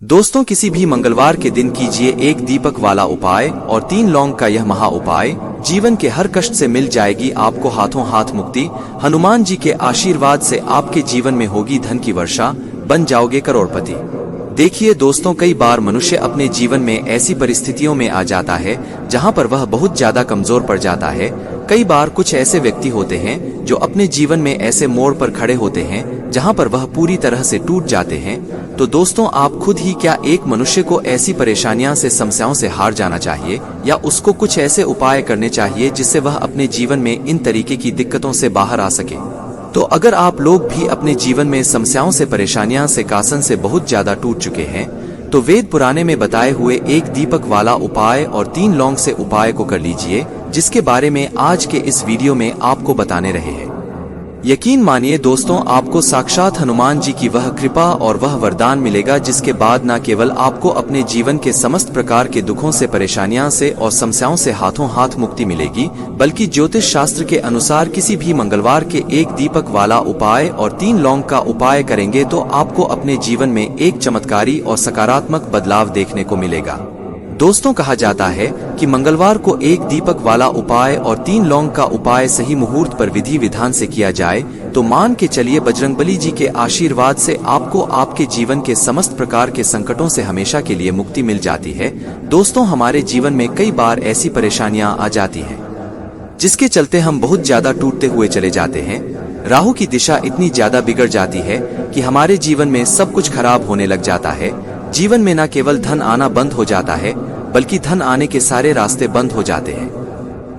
दोस्तों, किसी भी मंगलवार के दिन कीजिए एक दीपक वाला उपाय और 3 लौंग का यह महा उपाय। जीवन के हर कष्ट से मिल जाएगी आपको हाथों हाथ मुक्ति। हनुमान जी के आशीर्वाद से आपके जीवन में होगी धन की वर्षा, बन जाओगे करोड़पति। देखिए दोस्तों, कई बार मनुष्य अपने जीवन में ऐसी परिस्थितियों में आ जाता है जहां पर वह बहुत ज्यादा कमजोर पड़ जाता है। कई बार कुछ ऐसे व्यक्ति होते हैं जो अपने जीवन में ऐसे मोड़ पर खड़े होते हैं जहां पर वह पूरी तरह से टूट जाते हैं। तो दोस्तों, आप खुद ही क्या एक मनुष्य को ऐसी परेशानियां से, समस्याओं से हार जाना चाहिए, या उसको कुछ ऐसे उपाय करने चाहिए जिससे वह अपने जीवन में इन तरीके की दिक्कतों से बाहर आ सके। तो अगर आप लोग भी अपने जीवन में समस्याओं से, परेशानियां से, कासन से बहुत ज्यादा टूट चुके हैं, तो वेद पुराने में बताए हुए एक दीपक वाला उपाय और 3 लौंग से उपाय को कर लीजिए, जिसके बारे में आज के इस वीडियो में आपको बताने रहे हैं। यकीन मानिए दोस्तों, आपको साक्षात हनुमान जी की वह कृपा और वह वरदान मिलेगा जिसके बाद न केवल आपको अपने जीवन के समस्त प्रकार के दुखों से, परेशानियां से और समस्याओं से हाथों हाथ मुक्ति मिलेगी, बल्कि ज्योतिष शास्त्र के अनुसार किसी भी मंगलवार के एक दीपक वाला उपाय और 3 लौंग का उपाय करेंगे तो आपको अपने जीवन में एक चमत्कारी और सकारात्मक बदलाव देखने को मिलेगा। दोस्तों, कहा जाता है कि मंगलवार को एक दीपक वाला उपाय और 3 लौंग का उपाय सही मुहूर्त पर विधि विधान से किया जाए तो मान के चलिए बजरंगबली जी के आशीर्वाद से आपको आपके जीवन के समस्त प्रकार के संकटों से हमेशा के लिए मुक्ति मिल जाती है। दोस्तों, हमारे जीवन में कई बार ऐसी परेशानियां आ जाती हैं जिसके चलते हम बहुत ज्यादा टूटते हुए चले जाते हैं। राहु की दिशा इतनी ज्यादा बिगड़ जाती है कि हमारे जीवन में सब कुछ खराब होने लग जाता है। जीवन में न केवल धन आना बंद हो जाता है, बल्कि धन आने के सारे रास्ते बंद हो जाते हैं।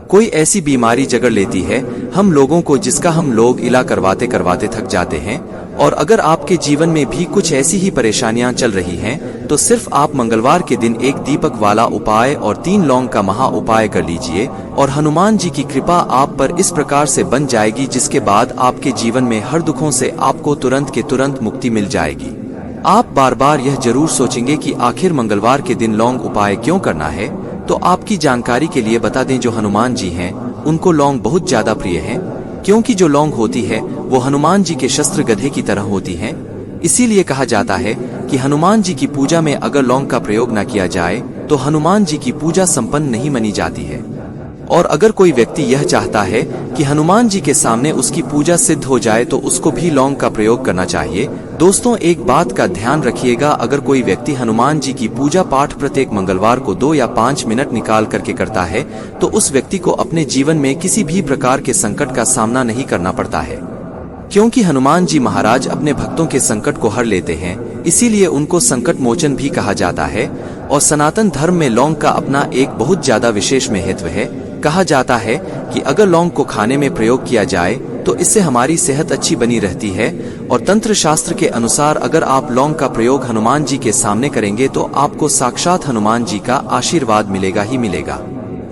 कोई ऐसी बीमारी जगड़ लेती है हम लोगों को जिसका हम लोग इलाज करवाते करवाते थक जाते हैं। और अगर आपके जीवन में भी कुछ ऐसी ही परेशानियां चल रही हैं, तो सिर्फ आप मंगलवार के दिन एक दीपक वाला उपाय और 3 लौंग का महा उपाय कर लीजिए और हनुमान जी की कृपा आप पर इस प्रकार से बन जाएगी जिसके बाद आपके जीवन में हर दुखों से आपको तुरंत के तुरंत मुक्ति मिल जाएगी। आप बार बार यह जरूर सोचेंगे कि आखिर मंगलवार के दिन लौंग उपाय क्यों करना है। तो आपकी जानकारी के लिए बता दें, जो हनुमान जी हैं उनको लौंग बहुत ज्यादा प्रिय है, क्योंकि जो लौंग होती है वो हनुमान जी के शस्त्र गधे की तरह होती है। इसीलिए कहा जाता है कि हनुमान जी की पूजा में अगर लौंग का प्रयोग न किया जाए तो हनुमान जी की पूजा संपन्न नहीं मानी जाती है। और अगर कोई व्यक्ति यह चाहता है कि हनुमान जी के सामने उसकी पूजा सिद्ध हो जाए तो उसको भी लौंग का प्रयोग करना चाहिए। दोस्तों, एक बात का ध्यान रखिएगा, अगर कोई व्यक्ति हनुमान जी की पूजा पाठ प्रत्येक मंगलवार को 2 या 5 मिनट निकाल करके करता है तो उस व्यक्ति को अपने जीवन में किसी भी प्रकार के संकट का सामना नहीं करना पड़ता है, क्योंकि हनुमान जी महाराज अपने भक्तों के संकट को हर लेते हैं। इसीलिए उनको संकट मोचन भी कहा जाता है। और सनातन धर्म में लौंग का अपना एक बहुत ज्यादा विशेष महत्व है। कहा जाता है कि अगर लौंग को खाने में प्रयोग किया जाए तो इससे हमारी सेहत अच्छी बनी रहती है। और तंत्र शास्त्र के अनुसार अगर आप लौंग का प्रयोग हनुमान जी के सामने करेंगे तो आपको साक्षात हनुमान जी का आशीर्वाद मिलेगा ही मिलेगा,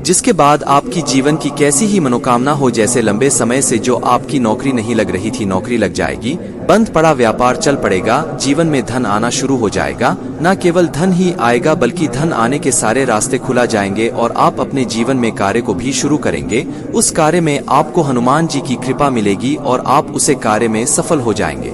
जिसके बाद आपकी जीवन की कैसी ही मनोकामना हो, जैसे लंबे समय से जो आपकी नौकरी नहीं लग रही थी, नौकरी लग जाएगी, बंद पड़ा व्यापार चल पड़ेगा, जीवन में धन आना शुरू हो जाएगा। न केवल धन ही आएगा बल्कि धन आने के सारे रास्ते खुला जाएंगे और आप अपने जीवन में कार्य को भी शुरू करेंगे। उस कार्य में आपको हनुमान जी की कृपा मिलेगी और आप उसे कार्य में सफल हो जाएंगे।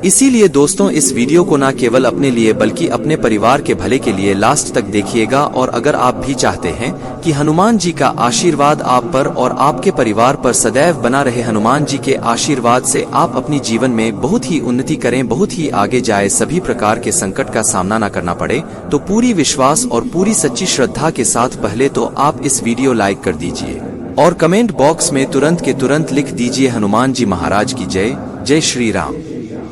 इसीलिए दोस्तों, इस वीडियो को न केवल अपने लिए बल्कि अपने परिवार के भले के लिए लास्ट तक देखिएगा। और अगर आप भी चाहते हैं कि हनुमान जी का आशीर्वाद आप पर और आपके परिवार पर सदैव बना रहे, हनुमान जी के आशीर्वाद से आप अपनी जीवन में बहुत ही उन्नति करें, बहुत ही आगे जाए, सभी प्रकार के संकट का सामना न करना पड़े, तो पूरी विश्वास और पूरी सच्ची श्रद्धा के साथ पहले तो आप इस वीडियो लाइक कर दीजिए और कमेंट बॉक्स में तुरंत के तुरंत लिख दीजिए हनुमान जी महाराज की जय, जय श्री राम।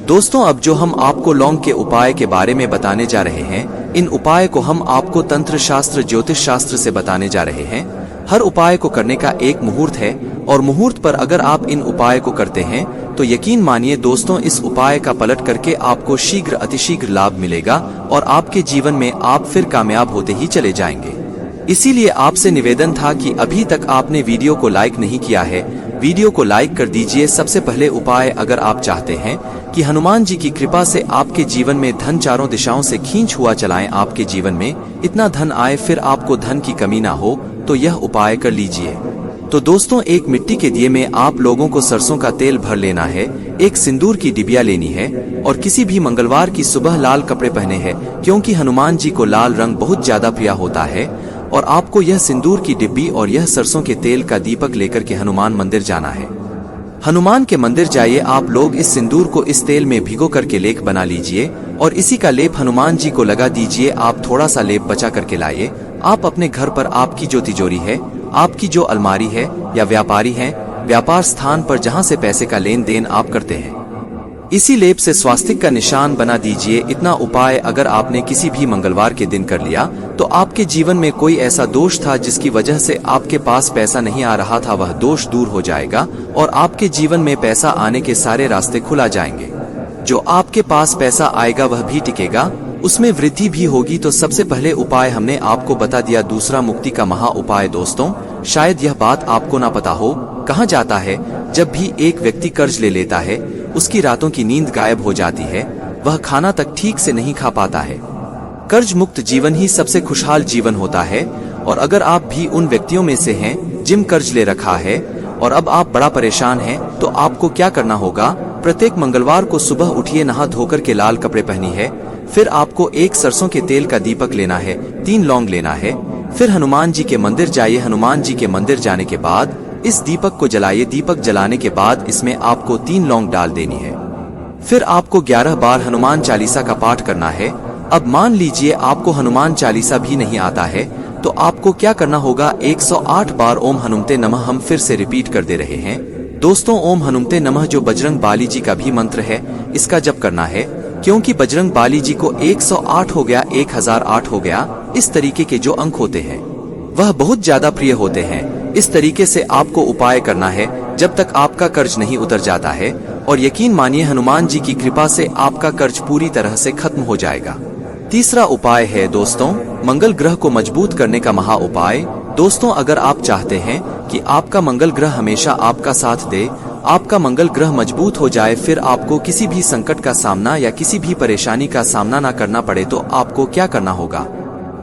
दोस्तों, अब जो हम आपको लौंग के उपाय के बारे में बताने जा रहे हैं, इन उपाय को हम आपको तंत्र शास्त्र, ज्योतिष शास्त्र से बताने जा रहे हैं। हर उपाय को करने का एक मुहूर्त है और मुहूर्त पर अगर आप इन उपाय को करते हैं तो यकीन मानिए दोस्तों, इस उपाय का पलट करके आपको शीघ्र अतिशीघ्र लाभ मिलेगा और आपके जीवन में आप फिर कामयाब होते ही चले जाएंगे। इसीलिए आपसे निवेदन था कि अभी तक आपने वीडियो को लाइक नहीं किया है, वीडियो को लाइक कर दीजिए। सबसे पहले उपाय, अगर आप चाहते हैं कि हनुमान जी की कृपा से आपके जीवन में धन चारों दिशाओं से खींच हुआ चलाएं, आपके जीवन में इतना धन आए फिर आपको धन की कमी ना हो, तो यह उपाय कर लीजिए। तो दोस्तों, एक मिट्टी के दिए में आप लोगों को सरसों का तेल भर लेना है। एक सिंदूर की डिबिया लेनी है और किसी भी मंगलवार की सुबह लाल कपड़े पहने हैं, क्योंकि हनुमान जी को लाल रंग बहुत ज्यादा प्रिय होता है। और आपको यह सिंदूर की डिब्बी और यह सरसों के तेल का दीपक लेकर के हनुमान मंदिर जाना है। हनुमान के मंदिर जाइए, आप लोग इस सिंदूर को इस तेल में भिगो करके लेप बना लीजिए और इसी का लेप हनुमान जी को लगा दीजिए। आप थोड़ा सा लेप बचा करके लाइए। आप अपने घर पर आपकी जो तिजोरी है, आपकी जो अलमारी है, या व्यापारी है, व्यापार स्थान पर जहां से पैसे का लेन देन आप करते हैं, इसी लेप से स्वास्तिक का निशान बना दीजिए। इतना उपाय अगर आपने किसी भी मंगलवार के दिन कर लिया तो आपके जीवन में कोई ऐसा दोष था जिसकी वजह से आपके पास पैसा नहीं आ रहा था, वह दोष दूर हो जाएगा और आपके जीवन में पैसा आने के सारे रास्ते खुला जाएंगे। जो आपके पास पैसा आएगा वह भी टिकेगा, उसमें वृद्धि भी होगी। तो सबसे पहले उपाय हमने आपको बता दिया। दूसरा मुक्ति का महा उपाय। दोस्तों, शायद यह बात आपको ना पता हो, कहा जाता है जब भी एक व्यक्ति कर्ज ले लेता है उसकी रातों की नींद गायब हो जाती है, वह खाना तक ठीक से नहीं खा पाता है। कर्ज मुक्त जीवन ही सबसे खुशहाल जीवन होता है। और अगर आप भी उन व्यक्तियों में से हैं जिन कर्ज ले रखा है और अब आप बड़ा परेशान हैं, तो आपको क्या करना होगा? प्रत्येक मंगलवार को सुबह उठिए, नहा धोकर के लाल कपड़े पहनी है, फिर आपको एक सरसों के तेल का दीपक लेना है, 3 लौंग लेना है, फिर हनुमान जी के मंदिर जाइए। हनुमान जी के मंदिर जाने के बाद इस दीपक को जलाइए। दीपक जलाने के बाद इसमें आपको 3 लौंग डाल देनी है। फिर आपको 11 बार हनुमान चालीसा का पाठ करना है। अब मान लीजिए आपको हनुमान चालीसा भी नहीं आता है, तो आपको क्या करना होगा? 108 बार ओम हनुमते नमः हम फिर से रिपीट कर दे रहे हैं। दोस्तों, ओम हनुमते नमः जो बजरंग बाली जी का भी मंत्र है, इसका जप करना है, क्योंकि बजरंग बाली जी को 108 हो गया, 1008 हो गया, इस तरीके के जो अंक होते हैं वह बहुत ज्यादा प्रिय होते हैं। इस तरीके से आपको उपाय करना है जब तक आपका कर्ज नहीं उतर जाता है, और यकीन मानिए हनुमान जी की कृपा से आपका कर्ज पूरी तरह से खत्म हो जाएगा। तीसरा उपाय है दोस्तों, मंगल ग्रह को मजबूत करने का महा उपाय। दोस्तों, अगर आप चाहते हैं कि आपका मंगल ग्रह हमेशा आपका साथ दे, आपका मंगल ग्रह मजबूत हो जाए, फिर आपको किसी भी संकट का सामना या किसी भी परेशानी का सामना ना करना पड़े, तो आपको क्या करना होगा?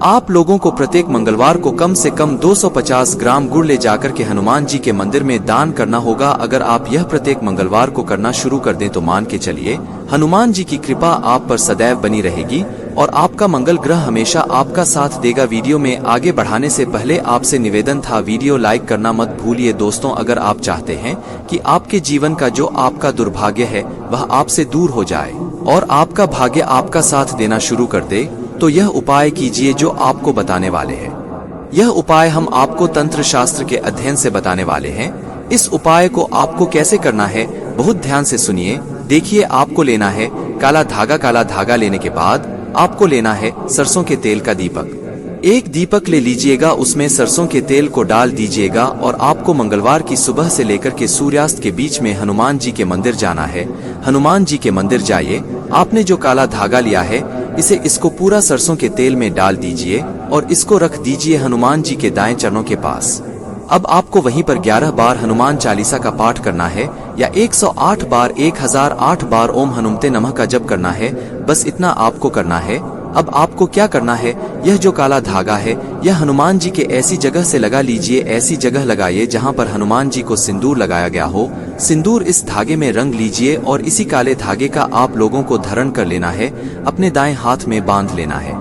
आप लोगों को प्रत्येक मंगलवार को कम से कम 250 ग्राम गुड़ ले जाकर के हनुमान जी के मंदिर में दान करना होगा। अगर आप यह प्रत्येक मंगलवार को करना शुरू कर दें तो मान के चलिए हनुमान जी की कृपा आप पर सदैव बनी रहेगी और आपका मंगल ग्रह हमेशा आपका साथ देगा। वीडियो में आगे बढ़ाने से पहले आपसे निवेदन था, वीडियो लाइक करना मत भूलिए। दोस्तों, अगर आप चाहते हैं कि आपके जीवन का जो आपका दुर्भाग्य है वह आपसे दूर हो जाए और आपका भाग्य आपका साथ देना शुरू कर दे, तो यह उपाय कीजिए जो आपको बताने वाले हैं। यह उपाय हम आपको तंत्र शास्त्र के अध्ययन से बताने वाले हैं। इस उपाय को आपको कैसे करना है बहुत ध्यान से सुनिए। देखिए, आपको लेना है काला धागा। काला धागा लेने के बाद आपको लेना है सरसों के तेल का दीपक। एक दीपक ले लीजिएगा, उसमें सरसों के तेल को डाल दीजिएगा और आपको मंगलवार की सुबह से लेकर के सूर्यास्त के बीच में हनुमान जी के मंदिर जाना है। हनुमान जी के मंदिर जाइए, आपने जो काला धागा लिया है इसको पूरा सरसों के तेल में डाल दीजिए और इसको रख दीजिए हनुमान जी के दाएं चरणों के पास। अब आपको वहीं पर 11 बार हनुमान चालीसा का पाठ करना है या 108 बार 1008 बार ओम हनुमते नमः का जप करना है। बस इतना आपको करना है। अब आपको क्या करना है, यह जो काला धागा है यह हनुमान जी के ऐसी जगह से लगा लीजिए, ऐसी जगह लगाइए जहां पर हनुमान जी को सिंदूर लगाया गया हो। सिंदूर इस धागे में रंग लीजिए और इसी काले धागे का आप लोगों को धारण कर लेना है, अपने दाएं हाथ में बांध लेना है।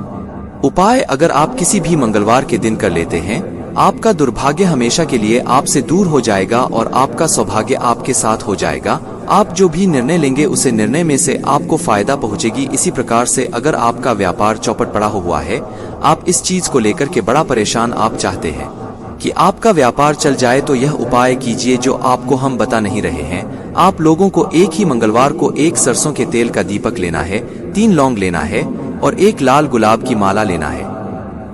उपाय अगर आप किसी भी मंगलवार के दिन कर लेते हैं, आपका दुर्भाग्य हमेशा के लिए आपसे दूर हो जाएगा और आपका सौभाग्य आपके साथ हो जाएगा। आप जो भी निर्णय लेंगे उसे निर्णय में से आपको फायदा पहुंचेगी। इसी प्रकार से अगर आपका व्यापार चौपट पड़ा हुआ है, आप इस चीज को लेकर के बड़ा परेशान, आप चाहते हैं कि आपका व्यापार चल जाए, तो यह उपाय कीजिए जो आपको हम बता नहीं रहे हैं। आप लोगों को एक ही मंगलवार को एक सरसों के तेल का दीपक लेना है, 3 लौंग लेना है और एक लाल गुलाब की माला लेना है।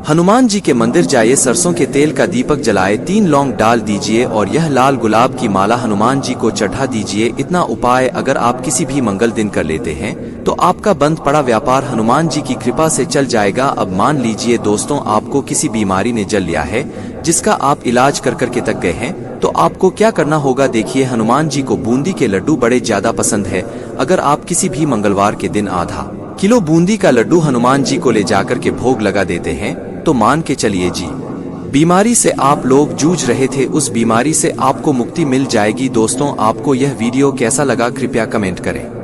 हनुमान जी के मंदिर जाइए, सरसों के तेल का दीपक जलाए, 3 लौंग डाल दीजिए और यह लाल गुलाब की माला हनुमान जी को चढ़ा दीजिए। इतना उपाय अगर आप किसी भी मंगल दिन कर लेते हैं तो आपका बंद पड़ा व्यापार हनुमान जी की कृपा से चल जाएगा। अब मान लीजिए दोस्तों, आपको किसी बीमारी ने जल लिया है जिसका आप इलाज कर करके तक गए हैं, तो आपको क्या करना होगा? देखिए, हनुमान जी को बूंदी के लड्डू बड़े ज्यादा पसंद है। अगर आप किसी भी मंगलवार के दिन आधा किलो बूंदी का लड्डू हनुमान जी को ले जाकर के भोग लगा देते हैं, तो मान के चलिए जी बीमारी से आप लोग जूझ रहे थे, उस बीमारी से आपको मुक्ति मिल जाएगी। दोस्तों, आपको यह वीडियो कैसा लगा कृपया कमेंट करें।